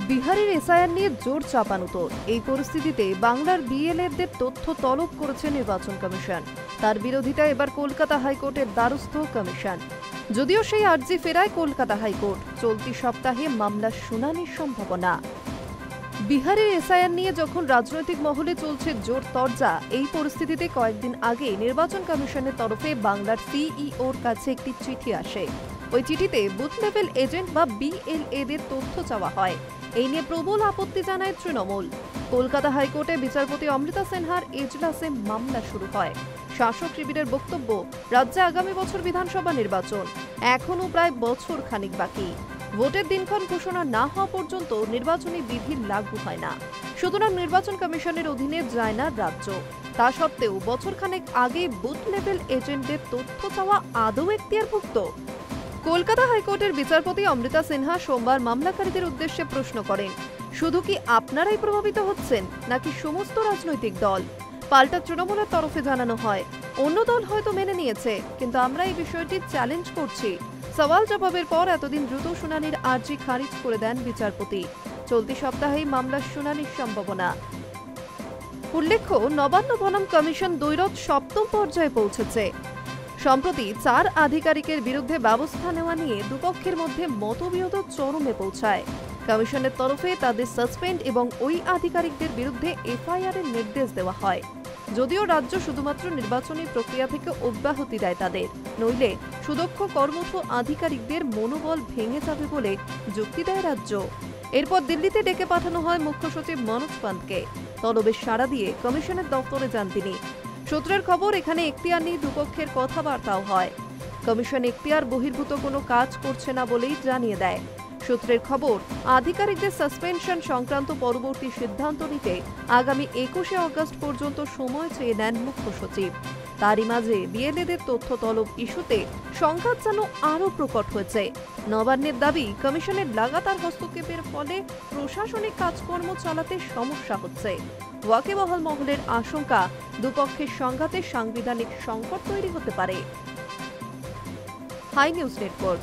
বিহারের এসআইআর নিয়ে জোর চাপানুতোর। এই পরিস্থিতিতে বাংলার বিএলএদের তথ্য তলব করেছে নির্বাচন কমিশন। তার বিরোধিতায় এবার কলকাতা হাইকোর্টের দ্বারস্থ কমিশন। যদিও সেই আর্জি ফেরায় কলকাতা হাইকোর্ট। চলতি সপ্তাহে মামলার শুনানির সম্ভাবনা। বিহারের এসআইআর নিয়ে যখন রাজনৈতিক মহলে চলছে জোর তরজা, এই পরিস্থিতিতে কয়েকদিন আগে নির্বাচন কমিশনের তরফে বাংলার সিইওর কাছে একটি চিঠি আসে। ওই চিঠিতে বুথ লেভেল এজেন্ট বা বিএলএদের তথ্য চাওয়া হয়। এই নিয়ে প্রবল আপত্তি জানায় তৃণমূল। কলকাতা হাইকোর্টে বিচারপতি অমৃতা সিনহার এজলাসে মামলা শুরু হয়। শাসক শিবিরের বক্তব্য, রাজ্যে আগামী বছর বিধানসভা নির্বাচন, এখনও প্রায় বছর খানিক বাকি। ভোটের দিনক্ষণ ঘোষণা না হওয়া পর্যন্ত নির্বাচনী বিধি লাগু হয় না। সুতরাং নির্বাচন কমিশনের অধীনে যায় না রাজ্য। তা সত্ত্বেও বছরখানেক আগে বুথ লেভেল এজেন্টদের তথ্য চাওয়া আদৌ এখতিয়ারভুক্ত? কলকাতা হাইকোর্টের বিচারপতি অমৃতা সিনহা সোমবার মামলাকারীদের উদ্দেশ্যে প্রশ্ন করেন, শুধু কি আপনারাই প্রভাবিত হচ্ছেন নাকি সমস্ত রাজনৈতিক দল? পাল্টা তৃণমূলের তরফে জানানো হয়, অন্য দল হয়তো মেনে নিয়েছে, কিন্তু আমরা এই বিষয়টি চ্যালেঞ্জ করছি। সওয়াল জবাবের পর এতদিন দ্রুত শুনানির আর্জি খারিজ করে দেন বিচারপতি। চলতি সপ্তাহেই মামলার শুনানির সম্ভাবনা। উল্লেখ্য, নবান্ন বনাম কমিশন দ্বৈরথ সপ্তম পর্যায়ে পৌঁছেছে। সম্প্রতি 4 আধিকারিকের বিরুদ্ধে ব্যবস্থা নেওয়া নিয়ে দুপক্ষের মধ্যে মতবিরোধ চরমে পৌঁছায়। কমিশনের তরফে তাদের সাসপেন্ড এবং ওই আধিকারিকদের বিরুদ্ধে এফআইআর এর নির্দেশ দেওয়া হয়। যদিও রাজ্য শুধুমাত্র নির্বাচনী প্রক্রিয়া থেকে অব্যাহতি দেয় তাদের, নইলে সুদক্ষ কর্মঠ আধিকারিকদের মনোবল ভেঙে যাবে বলে যুক্তি দেয় রাজ্য। এরপর দিল্লিতে ডেকে পাঠানো হয় মুখ্য সচিব মনোজ পান্তকে। তলবের সাড়া দিয়ে কমিশনের দপ্তরে যান তিনি। সূত্রের খবর, এখানে এখতিয়ার নিয়ে দুপক্ষের কথাবার্তাও হয়। কমিশন এখতিয়ার বহির্ভূত কোনো কাজ করছে না বলেই জানিয়ে দেয়। সূত্রের খবর, আধিকারিকদের সাসপেনশন সংক্রান্ত পরবর্তী সিদ্ধান্ত নিতে আগামী 21শে আগস্ট পর্যন্ত সময় চেয়ে নেন মুখ্য সচিব। তারই মাঝে বিএলএদের তথ্য তলব ইস্যুতে সংঘাত যেন আরও প্রকট হয়েছে। নবান্নের দাবি, কমিশনের লাগাতার হস্তক্ষেপের ফলে প্রশাসনিক কাজকর্ম চালাতে সমস্যা হচ্ছে। ওয়াকিবহাল মহলের আশঙ্কা, দুপক্ষের সংঘাতে সাংবিধানিক সংকট তৈরি হতে পারে। Hi news network.